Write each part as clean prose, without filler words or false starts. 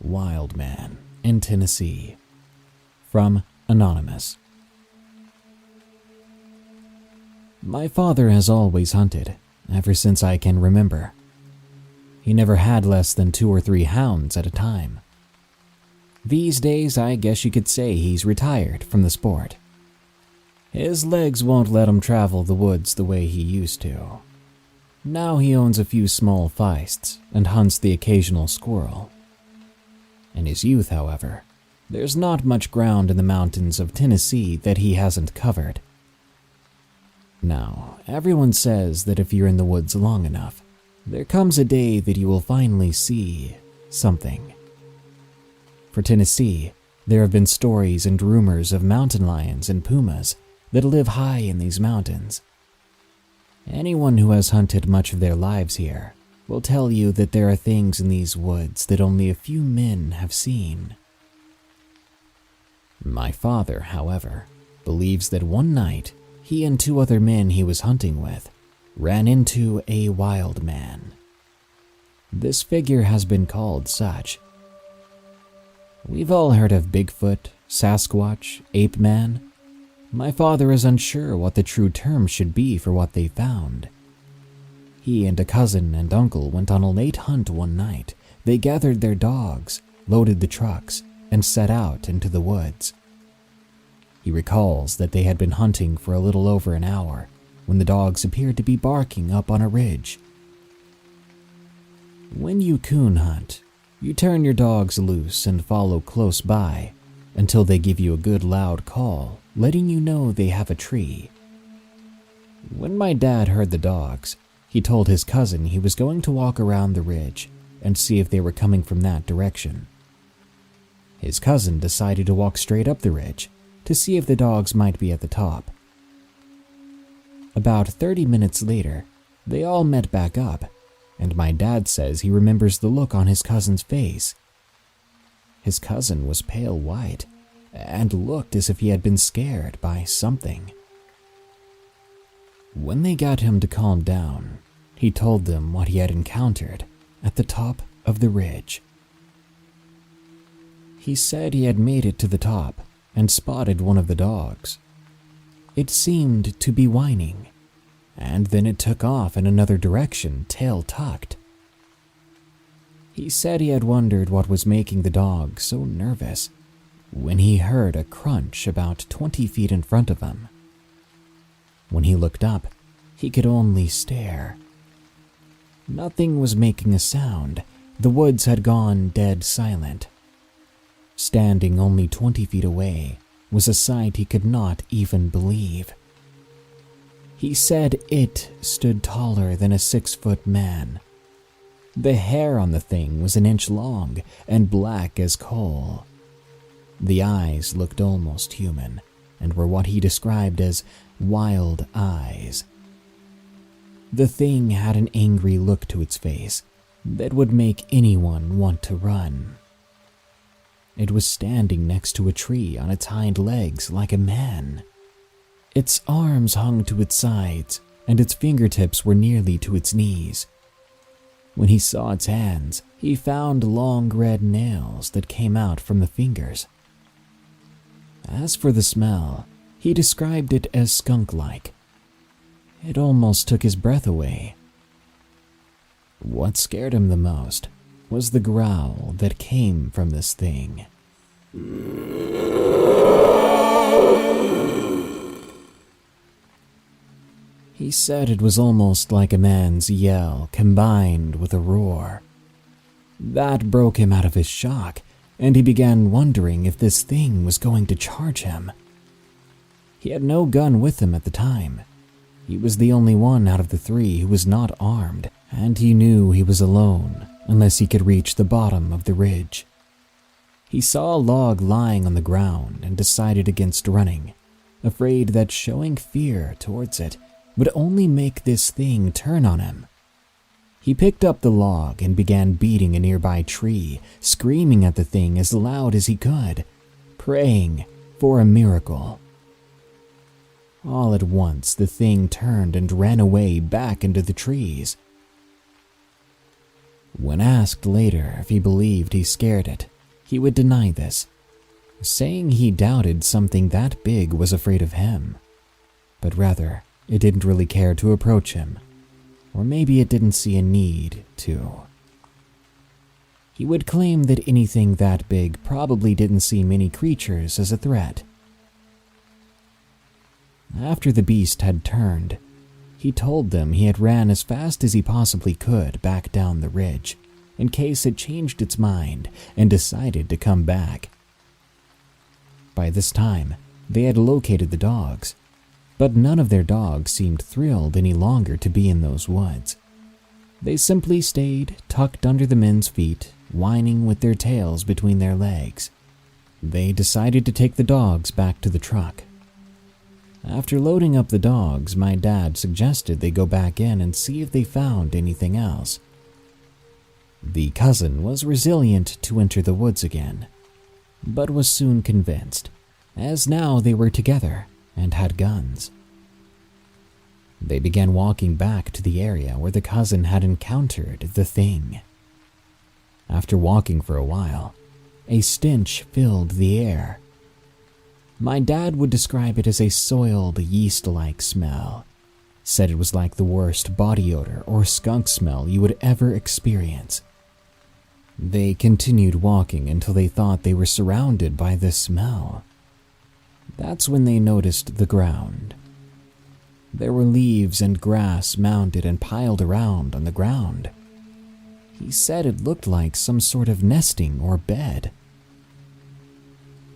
Wild Man in Tennessee. From Anonymous. My father has always hunted, ever since I can remember. He never had less than 2 or 3 hounds at a time. These days, I guess you could say he's retired from the sport. His legs won't let him travel the woods the way he used to. Now he owns a few small feists and hunts the occasional squirrel. In his youth, however, there's not much ground in the mountains of Tennessee that he hasn't covered. Now, everyone says that if you're in the woods long enough, there comes a day that you will finally see something. For Tennessee, there have been stories and rumors of mountain lions and pumas that live high in these mountains. Anyone who has hunted much of their lives here will tell you that there are things in these woods that only a few men have seen. My father, however, believes that one night he and 2 other men he was hunting with ran into a wild man. This figure has been called such. We've all heard of Bigfoot, Sasquatch, Ape Man. My father is unsure what the true term should be for what they found. He and a cousin and uncle went on a late hunt one night. They gathered their dogs, loaded the trucks, and set out into the woods. He recalls that they had been hunting for a little over an hour when the dogs appeared to be barking up on a ridge. When you coon hunt, you turn your dogs loose and follow close by until they give you a good loud call, letting you know they have a tree. When my dad heard the dogs, he told his cousin he was going to walk around the ridge and see if they were coming from that direction. His cousin decided to walk straight up the ridge to see if the dogs might be at the top. About 30 minutes later, they all met back up, and my dad says he remembers the look on his cousin's face. His cousin was pale white and looked as if he had been scared by something. When they got him to calm down, he told them what he had encountered at the top of the ridge. He said he had made it to the top and spotted one of the dogs. It seemed to be whining, and then it took off in another direction, tail tucked. He said he had wondered what was making the dog so nervous when he heard a crunch about 20 feet in front of him. When he looked up, he could only stare. Nothing was making a sound. The woods had gone dead silent. Standing only 20 feet away was a sight he could not even believe. He said it stood taller than a 6-foot man. The hair on the thing was an inch long and black as coal. The eyes looked almost human and were what he described as wild eyes. The thing had an angry look to its face that would make anyone want to run. It was standing next to a tree on its hind legs like a man. Its arms hung to its sides, and its fingertips were nearly to its knees. When he saw its hands, he found long red nails that came out from the fingers. As for the smell, he described it as skunk-like. It almost took his breath away. What scared him the most was the growl that came from this thing. He said it was almost like a man's yell combined with a roar. That broke him out of his shock, and he began wondering if this thing was going to charge him. He had no gun with him at the time. He was the only one out of the 3 who was not armed, and he knew he was alone unless he could reach the bottom of the ridge. He saw a log lying on the ground and decided against running, afraid that showing fear towards it would only make this thing turn on him. He picked up the log and began beating a nearby tree, screaming at the thing as loud as he could, praying for a miracle. All at once, the thing turned and ran away back into the trees. When asked later if he believed he scared it, he would deny this, saying he doubted something that big was afraid of him, but rather it didn't really care to approach him, or maybe it didn't see a need to. He would claim that anything that big probably didn't see many creatures as a threat. After the beast had turned, he told them he had ran as fast as he possibly could back down the ridge, in case it changed its mind and decided to come back. By this time, they had located the dogs, but none of their dogs seemed thrilled any longer to be in those woods. They simply stayed tucked under the men's feet, whining with their tails between their legs. They decided to take the dogs back to the truck. After loading up the dogs, my dad suggested they go back in and see if they found anything else. The cousin was resilient to enter the woods again, but was soon convinced, as now they were together and had guns. They began walking back to the area where the cousin had encountered the thing. After walking for a while, a stench filled the air. My dad would describe it as a soiled, yeast-like smell, said it was like the worst body odor or skunk smell you would ever experience. They continued walking until they thought they were surrounded by this smell. That's when they noticed the ground. There were leaves and grass mounded and piled around on the ground. He said it looked like some sort of nesting or bed.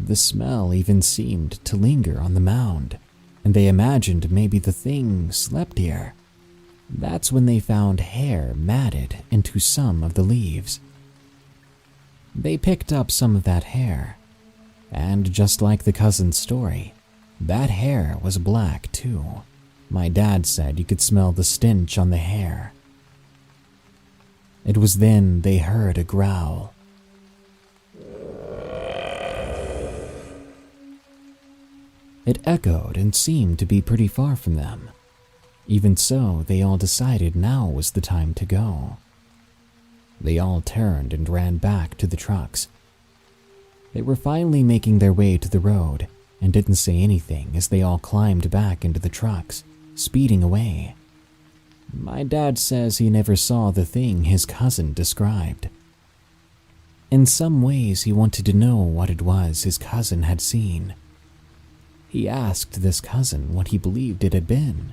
The smell even seemed to linger on the mound, and they imagined maybe the thing slept here. That's when they found hair matted into some of the leaves. They picked up some of that hair, and just like the cousin's story, that hair was black too. My dad said you could smell the stench on the hair. It was then they heard a growl. It echoed and seemed to be pretty far from them. Even so, they all decided now was the time to go. They all turned and ran back to the trucks. They were finally making their way to the road and didn't say anything as they all climbed back into the trucks, speeding away. My dad says he never saw the thing his cousin described. In some ways, he wanted to know what it was his cousin had seen. He asked this cousin what he believed it had been.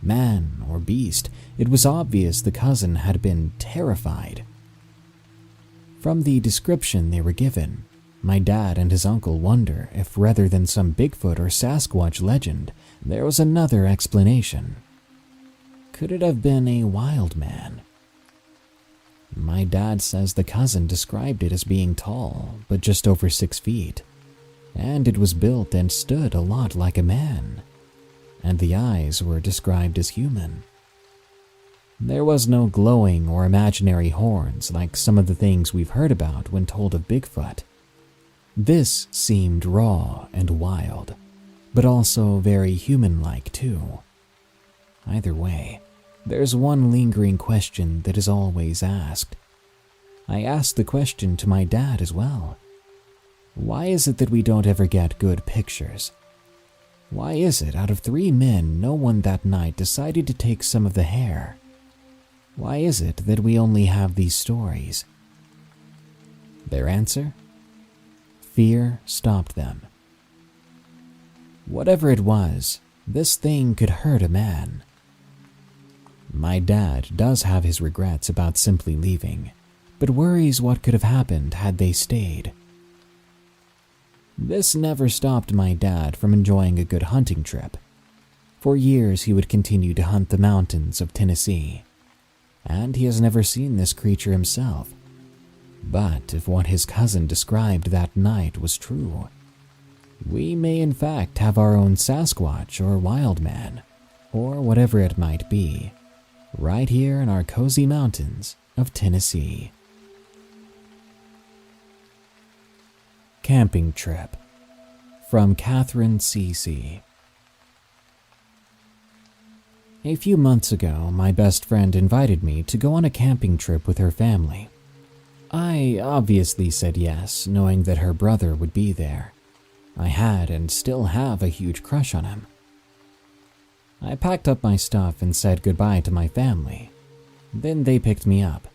Man or beast, it was obvious the cousin had been terrified. From the description they were given, my dad and his uncle wonder if rather than some Bigfoot or Sasquatch legend, there was another explanation. Could it have been a wild man? My dad says the cousin described it as being tall, but just over 6 feet, and it was built and stood a lot like a man, and the eyes were described as human. There was no glowing or imaginary horns like some of the things we've heard about when told of Bigfoot. This seemed raw and wild, but also very human-like too. Either way, there's one lingering question that is always asked. I asked the question to my dad as well. Why is it that we don't ever get good pictures? Why is it out of 3 men, no one that night decided to take some of the hair? Why is it that we only have these stories? Their answer? Fear stopped them. Whatever it was, this thing could hurt a man. My dad does have his regrets about simply leaving, but worries what could have happened had they stayed. This never stopped my dad from enjoying a good hunting trip. For years he would continue to hunt the mountains of Tennessee, and he has never seen this creature himself. But if what his cousin described that night was true, we may in fact have our own Sasquatch or wild man, or whatever it might be, right here in our cozy mountains of Tennessee. Camping trip from Catherine CC. A few months ago, my best friend invited me to go on a camping trip with her family. I obviously said yes, knowing that her brother would be there. I had and still have a huge crush on him. I packed up my stuff and said goodbye to my family. Then they picked me up.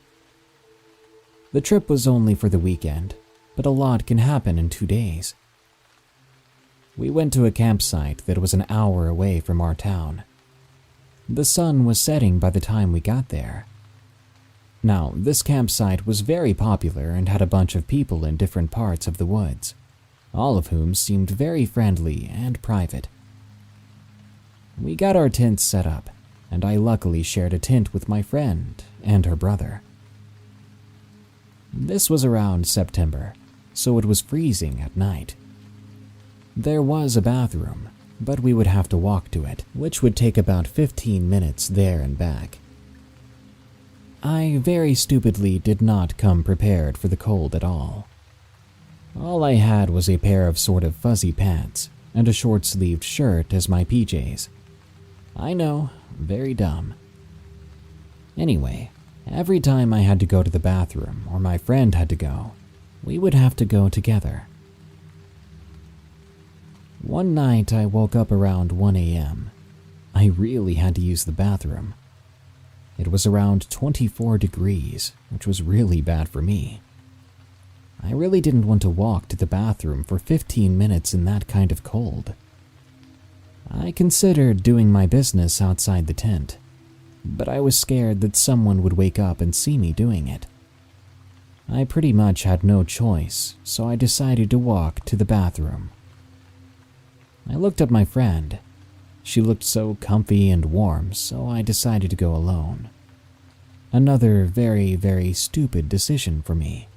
The trip was only for the weekend, but a lot can happen in 2 days. We went to a campsite that was an hour away from our town. The sun was setting by the time we got there. Now, this campsite was very popular and had a bunch of people in different parts of the woods, all of whom seemed very friendly and private. We got our tents set up, and I luckily shared a tent with my friend and her brother. This was around September, so it was freezing at night. There was a bathroom, but we would have to walk to it, which would take about 15 minutes there and back. I very stupidly did not come prepared for the cold at all. All I had was a pair of sort of fuzzy pants and a short-sleeved shirt as my PJs. I know, very dumb. Anyway, every time I had to go to the bathroom or my friend had to go, we would have to go together. One night I woke up around 1 a.m. I really had to use the bathroom. It was around 24 degrees, which was really bad for me. I really didn't want to walk to the bathroom for 15 minutes in that kind of cold. I considered doing my business outside the tent, but I was scared that someone would wake up and see me doing it. I pretty much had no choice, so I decided to walk to the bathroom. I looked at my friend. She looked so comfy and warm, so I decided to go alone. Another very, very stupid decision for me.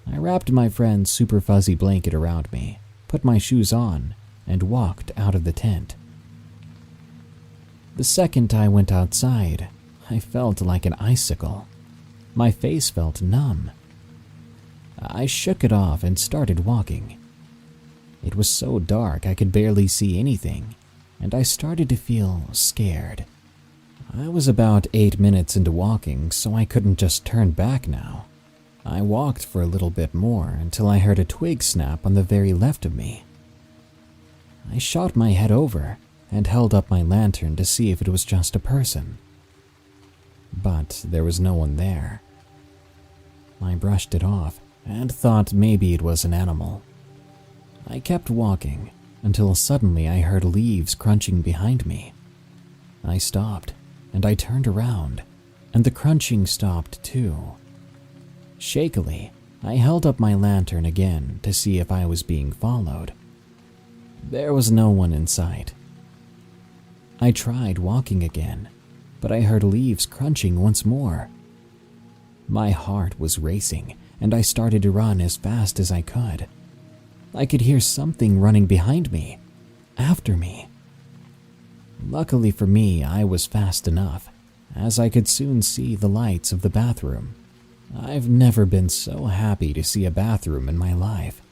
I wrapped my friend's super fuzzy blanket around me, put my shoes on, and walked out of the tent. The second I went outside, I felt like an icicle. My face felt numb. I shook it off and started walking. It was so dark I could barely see anything, and I started to feel scared. I was about 8 minutes into walking, so I couldn't just turn back now. I walked for a little bit more until I heard a twig snap on the very left of me. I shot my head over and held up my lantern to see if it was just a person. But there was no one there. I brushed it off and thought maybe it was an animal. I kept walking until suddenly I heard leaves crunching behind me. I stopped and I turned around, and the crunching stopped too. Shakily, I held up my lantern again to see if I was being followed. There was no one in sight. I tried walking again, but I heard leaves crunching once more. My heart was racing, and I started to run as fast as I could. I could hear something running behind me, after me. Luckily for me, I was fast enough, as I could soon see the lights of the bathroom. I've never been so happy to see a bathroom in my life.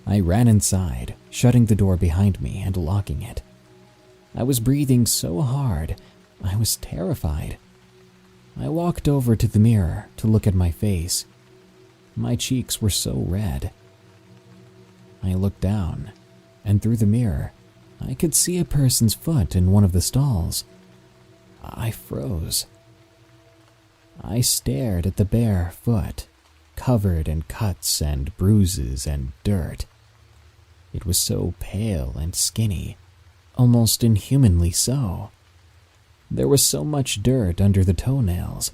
I ran inside, shutting the door behind me and locking it. I was breathing so hard, I was terrified. I walked over to the mirror to look at my face. My cheeks were so red. I looked down, and through the mirror, I could see a person's foot in one of the stalls. I froze. I stared at the bare foot, covered in cuts and bruises and dirt. It was so pale and skinny, almost inhumanly so. There was so much dirt under the toenails,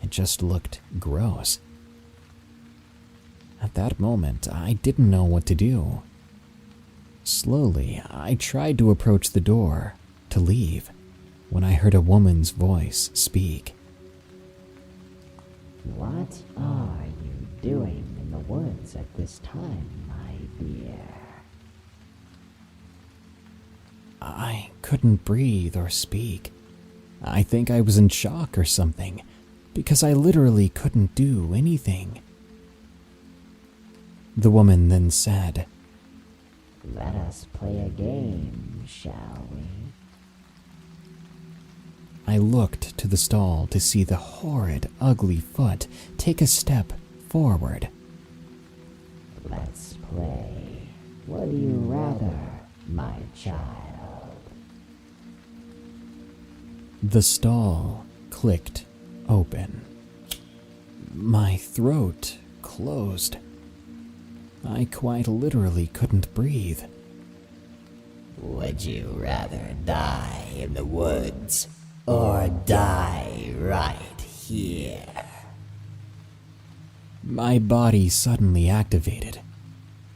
it just looked gross. At that moment, I didn't know what to do. Slowly, I tried to approach the door, to leave, when I heard a woman's voice speak. What are you doing in the woods at this time, my dear? I couldn't breathe or speak. I think I was in shock or something, because I literally couldn't do anything. The woman then said, Let us play a game, shall we? I looked to the stall to see the horrid, ugly foot take a step forward. Let's play. What do you rather, my child? The stall clicked open. My throat closed. I quite literally couldn't breathe. Would you rather die in the woods or die right here? My body suddenly activated.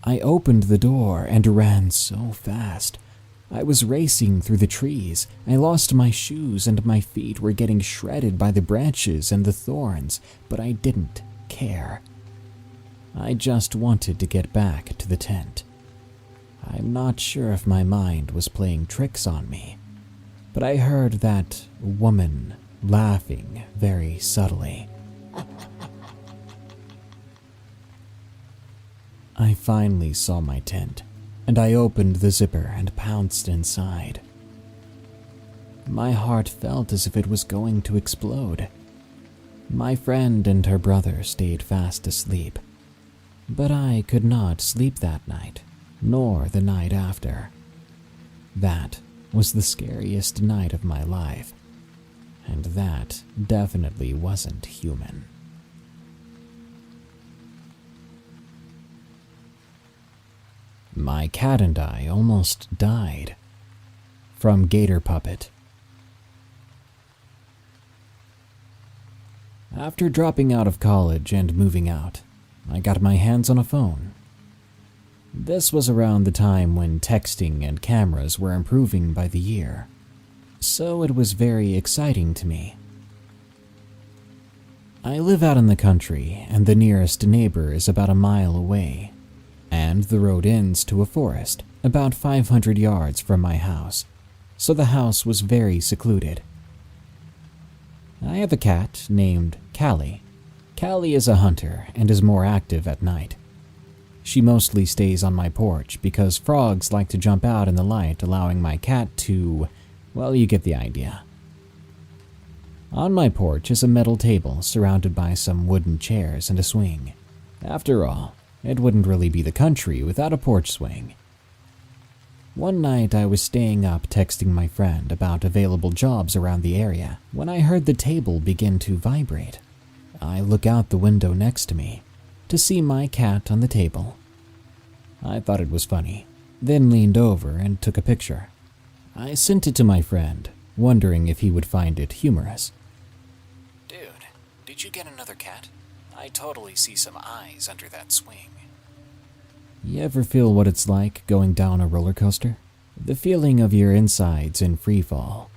I opened the door and ran so fast. I was racing through the trees. I lost my shoes and my feet were getting shredded by the branches and the thorns, but I didn't care. I just wanted to get back to the tent. I'm not sure if my mind was playing tricks on me, but I heard that woman laughing very subtly. I finally saw my tent, and I opened the zipper and pounced inside. My heart felt as if it was going to explode. My friend and her brother stayed fast asleep, but I could not sleep that night, nor the night after. That was the scariest night of my life, and that definitely wasn't human. My cat and I almost died. From Gator Puppet. After dropping out of college and moving out, I got my hands on a phone. This was around the time when texting and cameras were improving by the year, so it was very exciting to me. I live out in the country, and the nearest neighbor is about a mile away, and the road ends to a forest about 500 yards from my house, so the house was very secluded. I have a cat named Callie. Callie is a hunter and is more active at night. She mostly stays on my porch because frogs like to jump out in the light, allowing my cat to, well, you get the idea. On my porch is a metal table surrounded by some wooden chairs and a swing. After all, it wouldn't really be the country without a porch swing. One night I was staying up texting my friend about available jobs around the area when I heard the table begin to vibrate. I look out the window next to me to see my cat on the table. I thought it was funny, then leaned over and took a picture. I sent it to my friend, wondering if he would find it humorous. Dude, did you get another cat? I totally see some eyes under that swing. You ever feel what it's like going down a roller coaster? The feeling of your insides in free fall.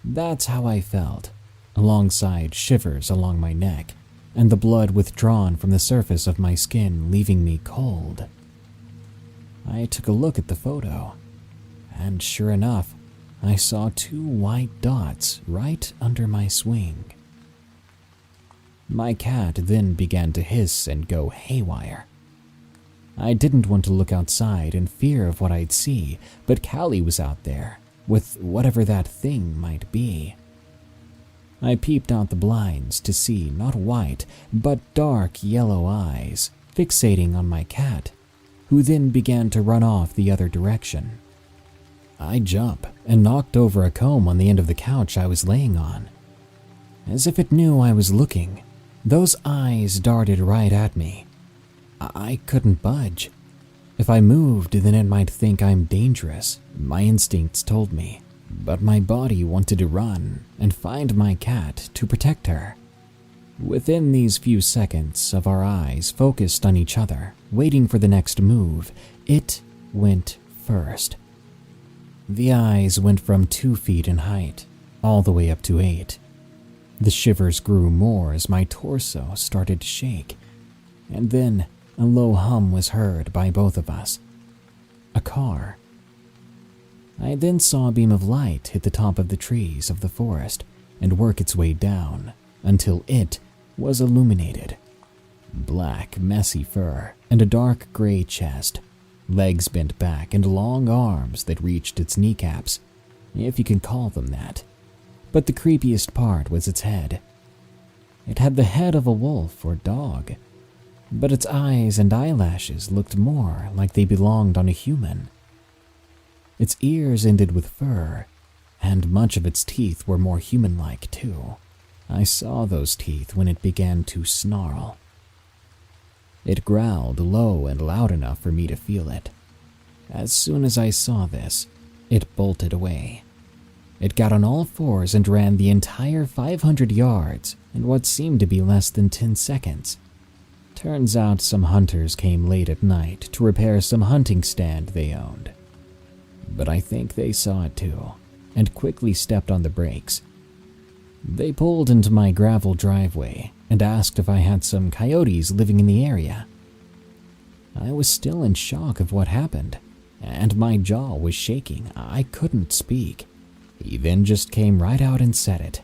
That's how I felt, alongside shivers along my neck, and the blood withdrawn from the surface of my skin, leaving me cold. I took a look at the photo, and sure enough, I saw 2 white dots right under my swing. My cat then began to hiss and go haywire. I didn't want to look outside in fear of what I'd see, but Callie was out there, with whatever that thing might be. I peeped out the blinds to see not white, but dark yellow eyes fixating on my cat, who then began to run off the other direction. I jumped and knocked over a comb on the end of the couch I was laying on. As if it knew I was looking, those eyes darted right at me. I couldn't budge. If I moved, then it might think I'm dangerous, my instincts told me. But my body wanted to run and find my cat to protect her. Within these few seconds of our eyes focused on each other, waiting for the next move, it went first. The eyes went from 2 feet in height, all the way up to 8. The shivers grew more as my torso started to shake, and then a low hum was heard by both of us. A car. I then saw a beam of light hit the top of the trees of the forest and work its way down until it was illuminated. Black, messy fur and a dark gray chest, legs bent back and long arms that reached its kneecaps, if you can call them that. But the creepiest part was its head. It had the head of a wolf or dog, but its eyes and eyelashes looked more like they belonged on a human. Its ears ended with fur, and much of its teeth were more human-like too. I saw those teeth when it began to snarl. It growled low and loud enough for me to feel it. As soon as I saw this, it bolted away. It got on all fours and ran the entire 500 yards in what seemed to be less than 10 seconds. Turns out some hunters came late at night to repair some hunting stand they owned. But I think they saw it too, and quickly stepped on the brakes. They pulled into my gravel driveway and asked if I had some coyotes living in the area. I was still in shock of what happened, and my jaw was shaking. I couldn't speak. He then just came right out and said it.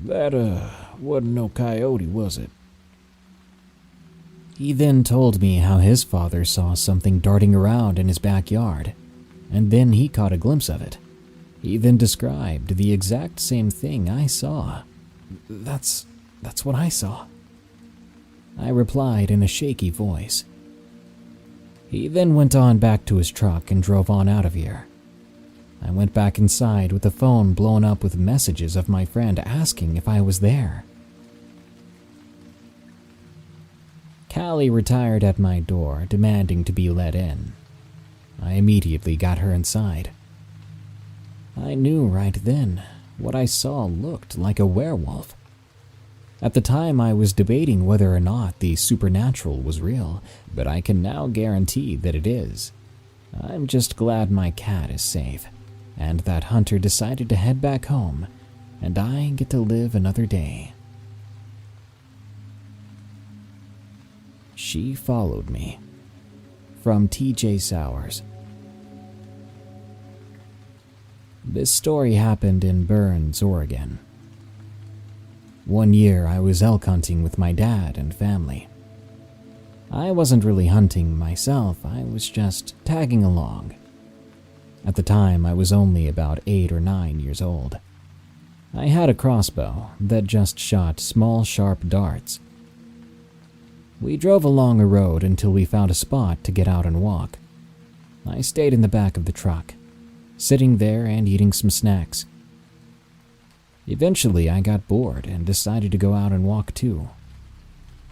That, wasn't no coyote, was it? He then told me how his father saw something darting around in his backyard, and then he caught a glimpse of it. He then described the exact same thing I saw. That's what I saw, I replied in a shaky voice. He then went on back to his truck and drove on out of here. I went back inside with the phone blown up with messages of my friend asking if I was there. Callie retired at my door, demanding to be let in. I immediately got her inside. I knew right then what I saw looked like a werewolf. At the time, I was debating whether or not the supernatural was real, but I can now guarantee that it is. I'm just glad my cat is safe, and that Hunter decided to head back home, and I get to live another day. She followed me. From T.J. Sowers. This story happened in Burns, Oregon. One year I was elk hunting with my dad and family. I wasn't really hunting myself, I was just tagging along. At the time, I was only about 8 or 9 years old. I had a crossbow that just shot small, sharp darts. We drove along a road until we found a spot to get out and walk. I stayed in the back of the truck, sitting there and eating some snacks. Eventually, I got bored and decided to go out and walk too.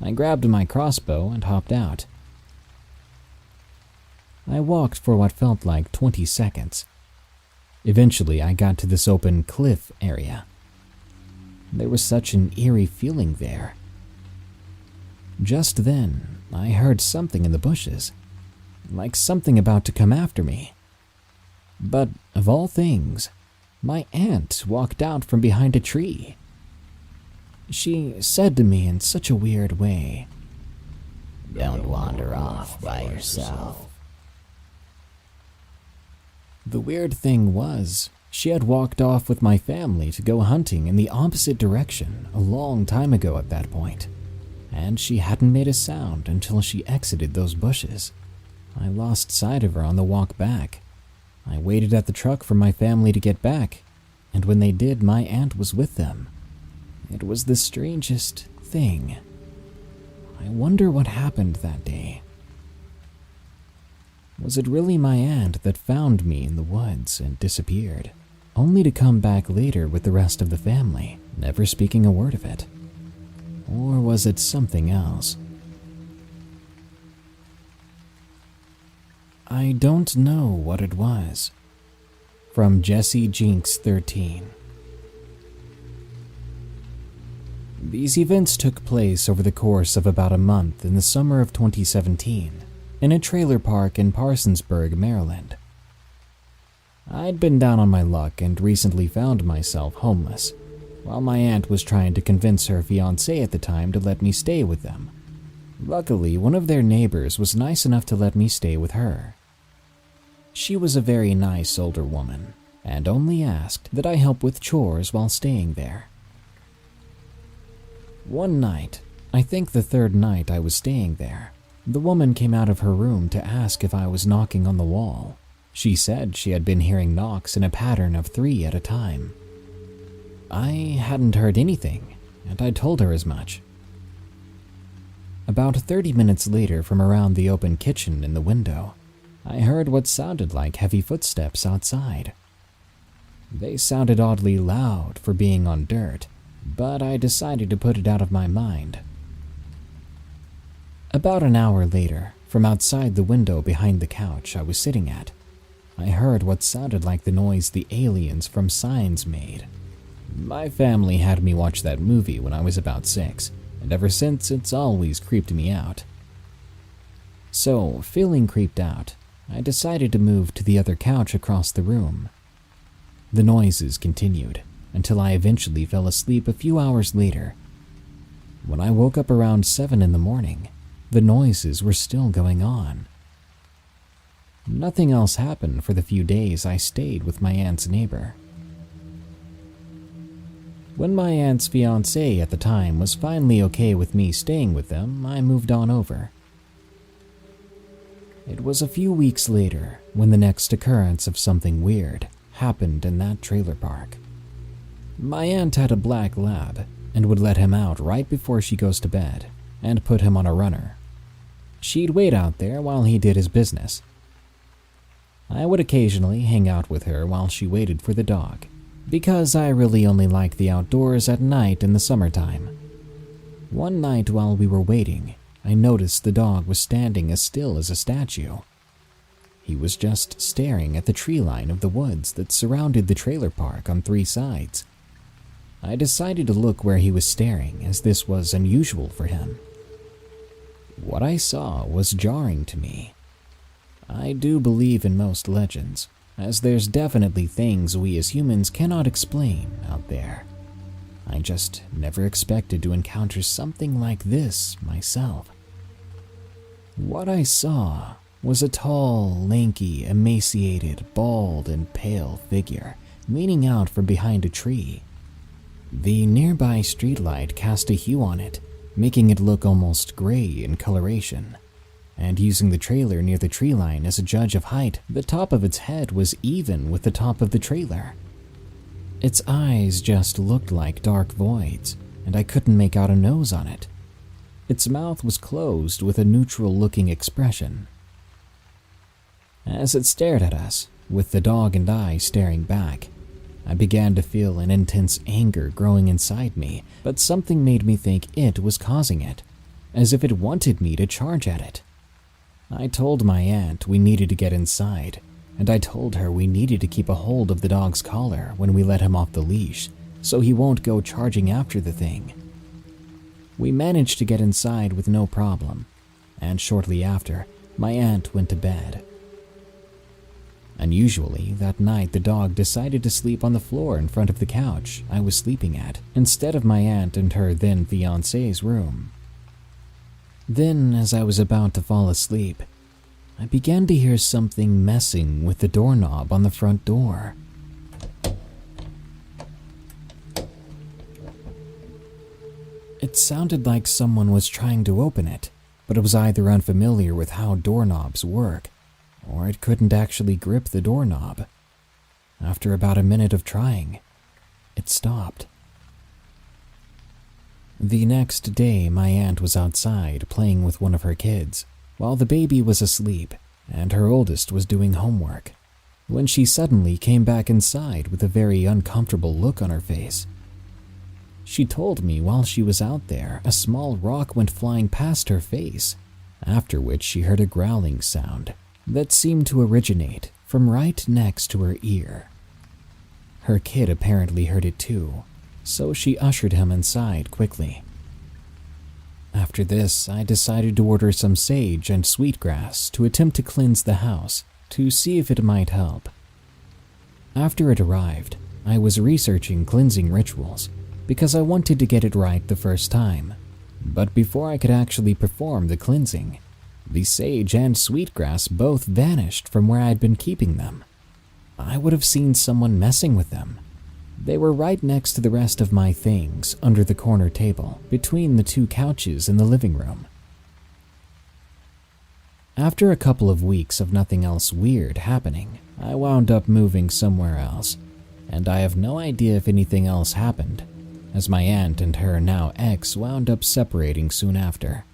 I grabbed my crossbow and hopped out. I walked for what felt like 20 seconds. Eventually, I got to this open cliff area. There was such an eerie feeling there. Just then, I heard something in the bushes, like something about to come after me. But, of all things, my aunt walked out from behind a tree. She said to me in such a weird way, "Don't wander off by yourself." The weird thing was, she had walked off with my family to go hunting in the opposite direction a long time ago at that point, and she hadn't made a sound until she exited those bushes. I lost sight of her on the walk back. I waited at the truck for my family to get back, and when they did, my aunt was with them. It was the strangest thing. I wonder what happened that day. Was it really my aunt that found me in the woods and disappeared, only to come back later with the rest of the family, never speaking a word of it? Or was it something else? I don't know what it was. From Jesse Jinx 13. These events took place over the course of about a month in the summer of 2017 in a trailer park in Parsonsburg, Maryland. I'd been down on my luck and recently found myself homeless, while my aunt was trying to convince her fiancé at the time to let me stay with them. Luckily, one of their neighbors was nice enough to let me stay with her. She was a very nice older woman, and only asked that I help with chores while staying there. One night, I think the third night I was staying there, the woman came out of her room to ask if I was knocking on the wall. She said she had been hearing knocks in a pattern of 3 at a time. I hadn't heard anything, and I told her as much. About 30 minutes later, from around the open kitchen in the window, I heard what sounded like heavy footsteps outside. They sounded oddly loud for being on dirt, but I decided to put it out of my mind. About an hour later, from outside the window behind the couch I was sitting at, I heard what sounded like the noise the aliens from Signs made. My family had me watch that movie when I was about 6, and ever since it's always creeped me out. So, feeling creeped out, I decided to move to the other couch across the room. The noises continued until I eventually fell asleep a few hours later. When I woke up around 7 in the morning, the noises were still going on. Nothing else happened for the few days I stayed with my aunt's neighbor. When my aunt's fiancé at the time was finally okay with me staying with them, I moved on over. It was a few weeks later when the next occurrence of something weird happened in that trailer park. My aunt had a black lab and would let him out right before she goes to bed and put him on a runner. She'd wait out there while he did his business. I would occasionally hang out with her while she waited for the dog, because I really only like the outdoors at night in the summertime. One night while we were waiting, I noticed the dog was standing as still as a statue. He was just staring at the tree line of the woods that surrounded the trailer park on 3 sides. I decided to look where he was staring, as this was unusual for him. What I saw was jarring to me. I do believe in most legends, as there's definitely things we as humans cannot explain out there. I just never expected to encounter something like this myself. What I saw was a tall, lanky, emaciated, bald, and pale figure leaning out from behind a tree. The nearby streetlight cast a hue on it, making it look almost gray in coloration. And using the trailer near the tree line as a judge of height, the top of its head was even with the top of the trailer. Its eyes just looked like dark voids, and I couldn't make out a nose on it. Its mouth was closed with a neutral-looking expression. As it stared at us, with the dog and I staring back, I began to feel an intense anger growing inside me, but something made me think it was causing it, as if it wanted me to charge at it. I told my aunt we needed to get inside, and I told her we needed to keep a hold of the dog's collar when we let him off the leash, so he won't go charging after the thing. We managed to get inside with no problem, and shortly after, my aunt went to bed. Unusually, that night the dog decided to sleep on the floor in front of the couch I was sleeping at, instead of my aunt and her then fiancé's room. Then, as I was about to fall asleep, I began to hear something messing with the doorknob on the front door. It sounded like someone was trying to open it, but it was either unfamiliar with how doorknobs work, or it couldn't actually grip the doorknob. After about a minute of trying, it stopped. The next day, my aunt was outside playing with one of her kids, while the baby was asleep and her oldest was doing homework, when she suddenly came back inside with a very uncomfortable look on her face. She told me while she was out there, a small rock went flying past her face, after which she heard a growling sound that seemed to originate from right next to her ear. Her kid apparently heard it too, so she ushered him inside quickly. After this, I decided to order some sage and sweetgrass to attempt to cleanse the house to see if it might help. After it arrived, I was researching cleansing rituals because I wanted to get it right the first time. But before I could actually perform the cleansing, the sage and sweetgrass both vanished from where I'd been keeping them. I would have seen someone messing with them. They were right next to the rest of my things under the corner table, between the 2 couches in the living room. After a couple of weeks of nothing else weird happening, I wound up moving somewhere else, and I have no idea if anything else happened, as my aunt and her now ex wound up separating soon after.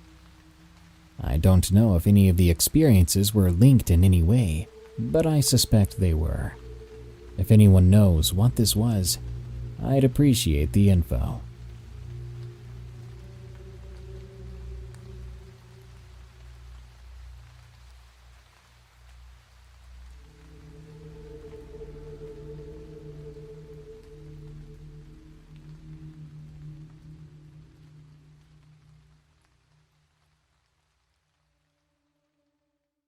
I don't know if any of the experiences were linked in any way, but I suspect they were. If anyone knows what this was, I'd appreciate the info.